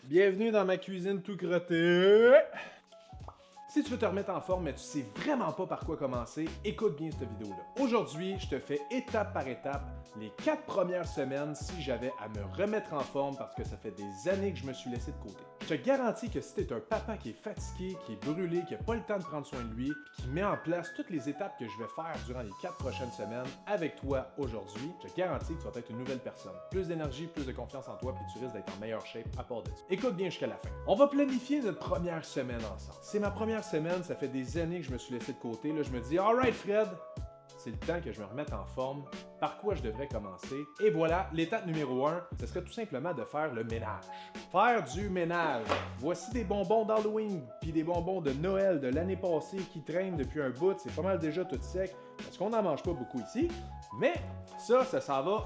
Bienvenue dans ma cuisine tout crotté. Si tu veux te remettre en forme mais tu sais vraiment pas par quoi commencer, écoute bien cette vidéo-là. Aujourd'hui, je te fais étape par étape les 4 premières semaines si j'avais à me remettre en forme parce que ça fait des années que je me suis laissé de côté. Je te garantis que si tu es un papa qui est fatigué, qui est brûlé, qui n'a pas le temps de prendre soin de lui, puis qui met en place toutes les étapes que je vais faire durant les 4 prochaines semaines avec toi aujourd'hui, je te garantis que tu vas être une nouvelle personne. Plus d'énergie, plus de confiance en toi, puis tu risques d'être en meilleure shape à part de ça. Écoute bien jusqu'à la fin. On va planifier notre première semaine ensemble. C'est ma première semaine, ça fait des années que je me suis laissé de côté. Là, je me dis, alright Fred, c'est le temps que je me remette en forme. Par quoi je devrais commencer? Et voilà, l'étape numéro 1, ce serait tout simplement de faire le ménage. Faire du ménage. Voici des bonbons d'Halloween, puis des bonbons de Noël de l'année passée qui traînent depuis un bout. C'est pas mal déjà tout sec, parce qu'on n'en mange pas beaucoup ici. Mais ça s'en va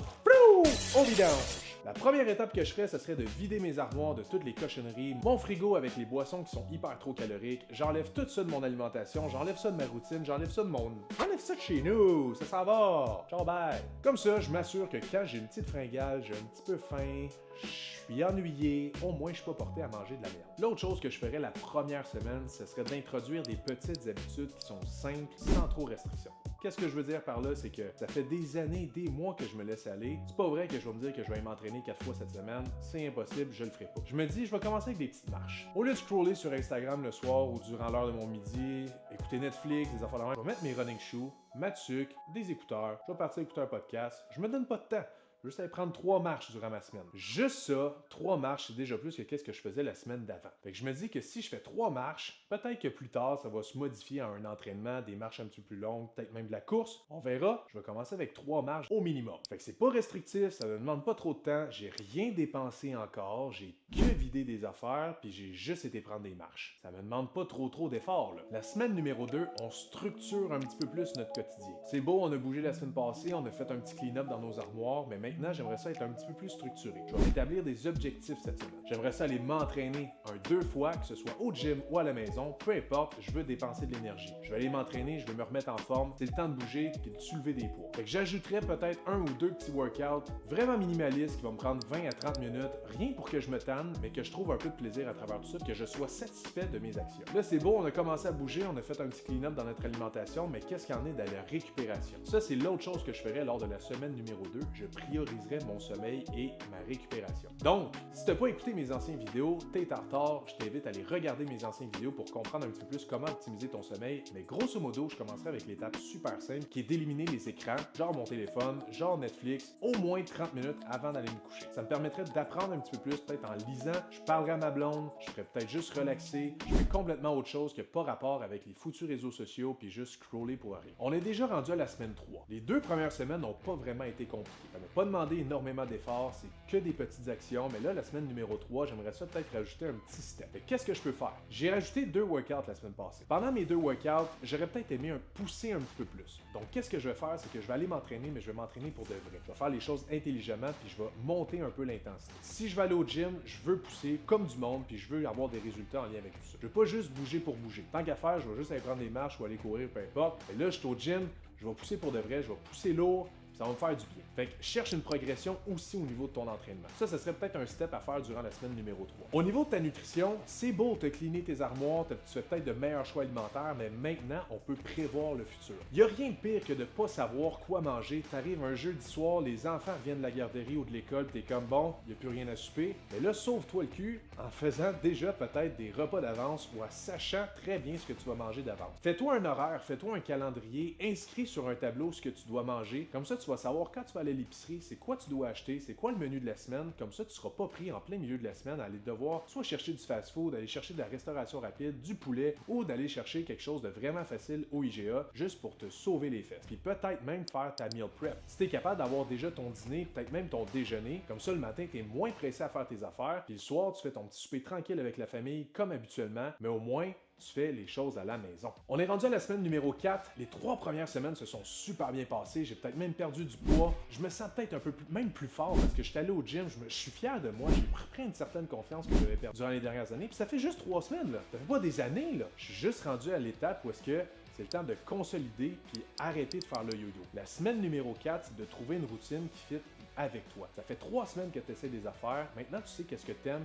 au vidange. La première étape que je ferais, ce serait de vider mes armoires de toutes les cochonneries, mon frigo avec les boissons qui sont hyper trop caloriques, j'enlève tout ça de mon alimentation, j'enlève ça de ma routine, j'enlève ça de mon... J'enlève ça de chez nous, ça s'en va, ciao bye! Comme ça, je m'assure que quand j'ai une petite fringale, j'ai un petit peu faim, je suis ennuyé, au moins je suis pas porté à manger de la merde. L'autre chose que je ferais la première semaine, ce serait d'introduire des petites habitudes qui sont simples, sans trop restriction. Qu'est-ce que je veux dire par là, c'est que ça fait des années, des mois que je me laisse aller. C'est pas vrai que je vais me dire que je vais m'entraîner 4 fois cette semaine. C'est impossible, je le ferai pas. Je me dis, je vais commencer avec des petites marches. Au lieu de scroller sur Instagram le soir ou durant l'heure de mon midi, écouter Netflix, des affaires de même, je vais mettre mes running shoes, ma tuque, des écouteurs, je vais partir écouter un podcast. Je me donne pas de temps. Juste aller prendre 3 marches durant ma semaine. Juste ça, 3 marches, c'est déjà plus que qu'est-ce que je faisais la semaine d'avant. Fait que je me dis que si je fais 3 marches, peut-être que plus tard, ça va se modifier en un entraînement, des marches un petit peu plus longues, peut-être même de la course. On verra. Je vais commencer avec 3 marches au minimum. Fait que c'est pas restrictif, ça ne demande pas trop de temps, j'ai rien dépensé encore, j'ai que vidé des affaires, puis j'ai juste été prendre des marches. Ça me demande pas trop d'efforts, là. La semaine numéro 2, on structure un petit peu plus notre quotidien. C'est beau, on a bougé la semaine passée, on a fait un petit clean-up dans nos armoires, mais maintenant, j'aimerais ça être un petit peu plus structuré. Je vais établir des objectifs cette semaine. J'aimerais ça aller m'entraîner 2 fois, que ce soit au gym ou à la maison, peu importe, je veux dépenser de l'énergie. Je vais aller m'entraîner, je veux me remettre en forme, c'est le temps de bouger et de soulever des poids. Fait que j'ajouterais peut-être 1 ou 2 petits workouts vraiment minimalistes qui vont me prendre 20 à 30 minutes, rien pour que je me tanne, mais que je trouve un peu de plaisir à travers tout ça, que je sois satisfait de mes actions. Là, c'est beau, on a commencé à bouger, on a fait un petit clean-up dans notre alimentation, mais qu'est-ce qu'il y en est de la récupération? Ça, c'est l'autre chose que je ferais lors de la semaine numéro 2. Je prioriserais mon sommeil et ma récupération. Donc, si tu n'as pas écouté mes anciennes vidéos, t'es en retard, je t'invite à aller regarder mes anciennes vidéos pour comprendre un petit peu plus comment optimiser ton sommeil, mais grosso modo, je commencerai avec l'étape super simple qui est d'éliminer les écrans, genre mon téléphone, genre Netflix, au moins 30 minutes avant d'aller me coucher. Ça me permettrait d'apprendre un petit peu plus, peut-être en lisant, je parlerai à ma blonde, je ferais peut-être juste relaxer, je fais complètement autre chose que pas rapport avec les foutus réseaux sociaux puis juste scroller pour rien. On est déjà rendu à la semaine 3. Les 2 premières semaines n'ont pas vraiment été compliquées. Ça m'a pas demandé énormément d'efforts, c'est que des petites actions, mais là, la semaine numéro 3, j'aimerais ça peut-être rajouter un petit step. Qu'est-ce que je peux faire? J'ai rajouté 2 workouts la semaine passée. Pendant mes 2 workouts, j'aurais peut-être aimé pousser un petit peu plus. Donc, qu'est-ce que je vais faire? C'est que je vais aller m'entraîner, mais je vais m'entraîner pour de vrai. Je vais faire les choses intelligemment, puis je vais monter un peu l'intensité. Si je vais aller au gym, je veux pousser comme du monde, puis je veux avoir des résultats en lien avec tout ça. Je veux pas juste bouger pour bouger. Tant qu'à faire, je vais juste aller prendre des marches ou aller courir, peu importe. Et là, je suis au gym, je vais pousser pour de vrai, je vais pousser lourd, ça va me faire du bien. Fait que cherche une progression aussi au niveau de ton entraînement. Ça serait peut-être un step à faire durant la semaine numéro 3. Au niveau de ta nutrition, c'est beau te cleaner tes armoires, tu fais peut-être de meilleurs choix alimentaires, mais maintenant, on peut prévoir le futur. Il n'y a rien de pire que de pas savoir quoi manger. T'arrives un jeudi soir, les enfants viennent de la garderie ou de l'école, t'es comme bon, il n'y a plus rien à souper. Mais là, sauve-toi le cul en faisant déjà peut-être des repas d'avance ou en sachant très bien ce que tu vas manger d'avance. Fais-toi un horaire, fais-toi un calendrier, inscris sur un tableau ce que tu dois manger. Comme ça, tu vas savoir quand tu vas aller à l'épicerie, c'est quoi tu dois acheter, c'est quoi le menu de la semaine. Comme ça, tu ne seras pas pris en plein milieu de la semaine à aller devoir soit chercher du fast-food, aller chercher de la restauration rapide, du poulet ou d'aller chercher quelque chose de vraiment facile au IGA juste pour te sauver les fesses. Puis peut-être même faire ta meal prep. Si tu es capable d'avoir déjà ton dîner, peut-être même ton déjeuner, comme ça le matin, tu es moins pressé à faire tes affaires, puis le soir, tu fais ton petit souper tranquille avec la famille comme habituellement, mais au moins, tu fais les choses à la maison. On est rendu à la semaine numéro 4. Les 3 premières semaines se sont super bien passées. J'ai peut-être même perdu du poids. Je me sens peut-être un peu même plus fort parce que je suis allé au gym. Je suis fier de moi. J'ai repris une certaine confiance que j'avais perdue durant les dernières années. Puis ça fait juste 3 semaines, là. Ça fait pas des années, là. Je suis juste rendu à l'étape où est-ce que c'est le temps de consolider puis arrêter de faire le yo-yo. La semaine numéro 4, c'est de trouver une routine qui fit avec toi. Ça fait 3 semaines que tu essaies des affaires. Maintenant, tu sais qu'est-ce que tu aimes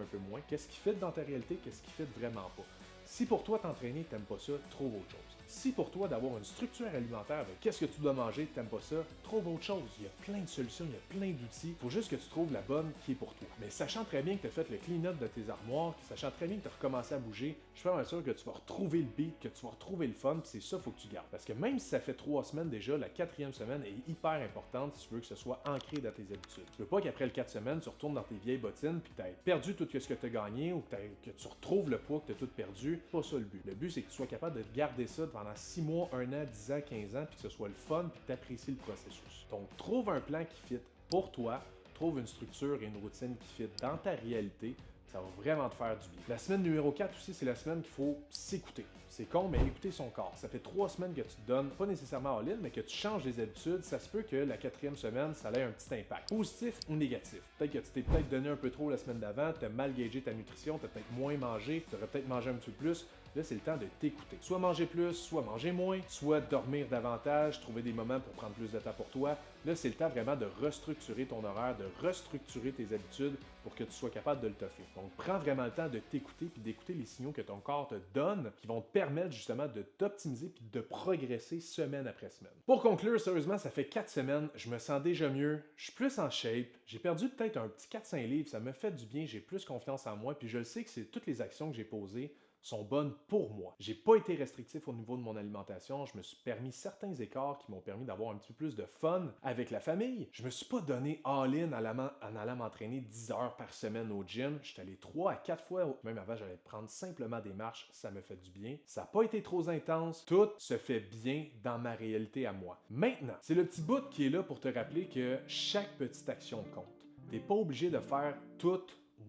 un peu moins, qu'est-ce qui fit dans ta réalité, qu'est-ce qui fit vraiment pas. Si pour toi t'entraîner, t'aimes pas ça, trouve autre chose. Si pour toi d'avoir une structure alimentaire avec qu'est-ce que tu dois manger, t'aimes pas ça, trouve autre chose. Il y a plein de solutions, il y a plein d'outils. Il faut juste que tu trouves la bonne qui est pour toi. Mais sachant très bien que tu as fait le clean-up de tes armoires, sachant très bien que tu as recommencé à bouger, je suis pas sûr que tu vas retrouver le beat, que tu vas retrouver le fun, puis c'est ça qu'il faut que tu gardes. Parce que même si ça fait 3 semaines déjà, la 4e semaine est hyper importante si tu veux que ce soit ancré dans tes habitudes. Tu veux pas qu'après le 4 semaines, tu retournes dans tes vieilles bottines puis que tu aies perdu tout ce que tu as gagné ou que tu retrouves le poids que tu as tout perdu. Pas ça le but. Le but, c'est que tu sois capable de garder ça pendant 6 mois, 1 an, 10 ans, 15 ans, puis que ce soit le fun, puis que tu apprécies le processus. Donc, trouve un plan qui fit pour toi, trouve une structure et une routine qui fit dans ta réalité. Ça va vraiment te faire du bien. La semaine numéro 4 aussi, c'est la semaine qu'il faut s'écouter. C'est con, mais écouter son corps. Ça fait 3 semaines que tu te donnes, pas nécessairement all-in, mais que tu changes les habitudes. Ça se peut que la 4e semaine, ça ait un petit impact. Positif ou négatif. Peut-être que tu t'es peut-être donné un peu trop la semaine d'avant, tu as mal gagé ta nutrition, tu as peut-être moins mangé, tu aurais peut-être mangé un petit peu plus. Là, c'est le temps de t'écouter. Soit manger plus, soit manger moins, soit dormir davantage, trouver des moments pour prendre plus de temps pour toi. Là, c'est le temps vraiment de restructurer ton horaire, de restructurer tes habitudes pour que tu sois capable de le toffer. Donc, prends vraiment le temps de t'écouter puis d'écouter les signaux que ton corps te donne qui vont te permettre justement de t'optimiser puis de progresser semaine après semaine. Pour conclure, sérieusement, ça fait 4 semaines, je me sens déjà mieux, je suis plus en shape, j'ai perdu peut-être un petit 4-5 livres, ça me fait du bien, j'ai plus confiance en moi puis je le sais que c'est toutes les actions que j'ai posées sont bonnes pour moi. J'ai pas été restrictif au niveau de mon alimentation, je me suis permis certains écarts qui m'ont permis d'avoir un petit peu plus de fun avec la famille. Je me suis pas donné all-in en allant m'entraîner 10 heures par semaine au gym. Je suis allé 3 à 4 fois, même avant j'allais prendre simplement des marches, ça me fait du bien. Ça n'a pas été trop intense, tout se fait bien dans ma réalité à moi. Maintenant, c'est le petit bout qui est là pour te rappeler que chaque petite action compte. T'es pas obligé de faire tout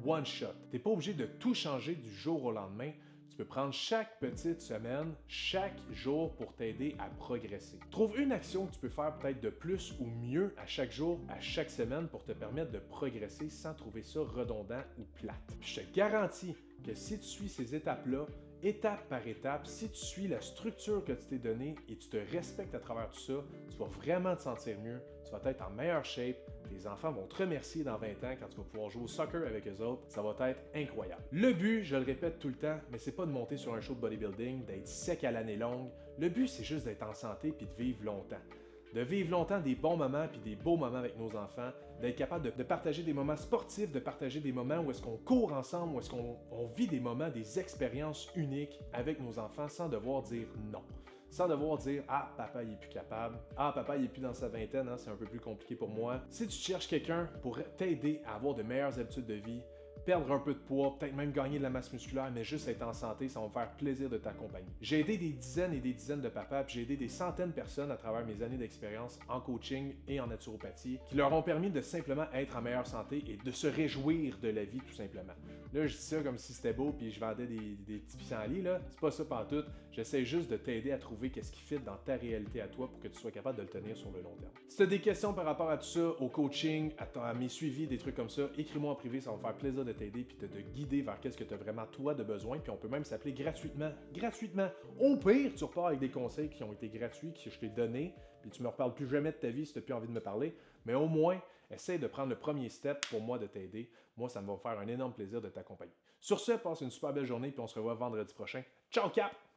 one shot. T'es pas obligé de tout changer du jour au lendemain. Tu peux prendre chaque petite semaine, chaque jour pour t'aider à progresser. Trouve une action que tu peux faire peut-être de plus ou mieux à chaque jour, à chaque semaine pour te permettre de progresser sans trouver ça redondant ou plate. Puis je te garantis que si tu suis ces étapes-là, étape par étape, si tu suis la structure que tu t'es donnée et tu te respectes à travers tout ça, tu vas vraiment te sentir mieux, tu vas être en meilleure shape, tes enfants vont te remercier dans 20 ans quand tu vas pouvoir jouer au soccer avec eux autres, ça va être incroyable. Le but, je le répète tout le temps, mais c'est pas de monter sur un show de bodybuilding, d'être sec à l'année longue, le but c'est juste d'être en santé puis de vivre longtemps. De vivre longtemps des bons moments puis des beaux moments avec nos enfants, d'être capable de partager des moments sportifs, de partager des moments où est-ce qu'on court ensemble, où est-ce qu'on vit des moments, des expériences uniques avec nos enfants sans devoir dire non. Sans devoir dire « Ah, papa, il est plus capable. Ah, papa, il est plus dans sa vingtaine, hein, c'est un peu plus compliqué pour moi. » Si tu cherches quelqu'un pour t'aider à avoir de meilleures habitudes de vie, perdre un peu de poids, peut-être même gagner de la masse musculaire, mais juste être en santé, ça va me faire plaisir de t'accompagner. J'ai aidé des dizaines et des dizaines de papas, puis j'ai aidé des centaines de personnes à travers mes années d'expérience en coaching et en naturopathie, qui leur ont permis de simplement être en meilleure santé et de se réjouir de la vie tout simplement. Là, je dis ça comme si c'était beau, puis je vendais des petits pissenlits, là. C'est pas ça pantoute. J'essaie juste de t'aider à trouver qu'est-ce qui fit dans ta réalité à toi pour que tu sois capable de le tenir sur le long terme. Si tu as des questions par rapport à tout ça, au coaching, à mes suivis, des trucs comme ça, écris-moi en privé, ça va me faire plaisir de t'aider puis de te guider vers qu'est-ce que tu as vraiment toi de besoin, puis on peut même s'appeler gratuitement. Gratuitement. Au pire, tu repars avec des conseils qui ont été gratuits, que je t'ai donnés, puis tu me reparles plus jamais de ta vie si tu n'as plus envie de me parler, mais au moins, essaye de prendre le premier step pour moi de t'aider. Moi, ça me va faire un énorme plaisir de t'accompagner. Sur ce, passe une super belle journée, puis on se revoit vendredi prochain. Ciao Cap!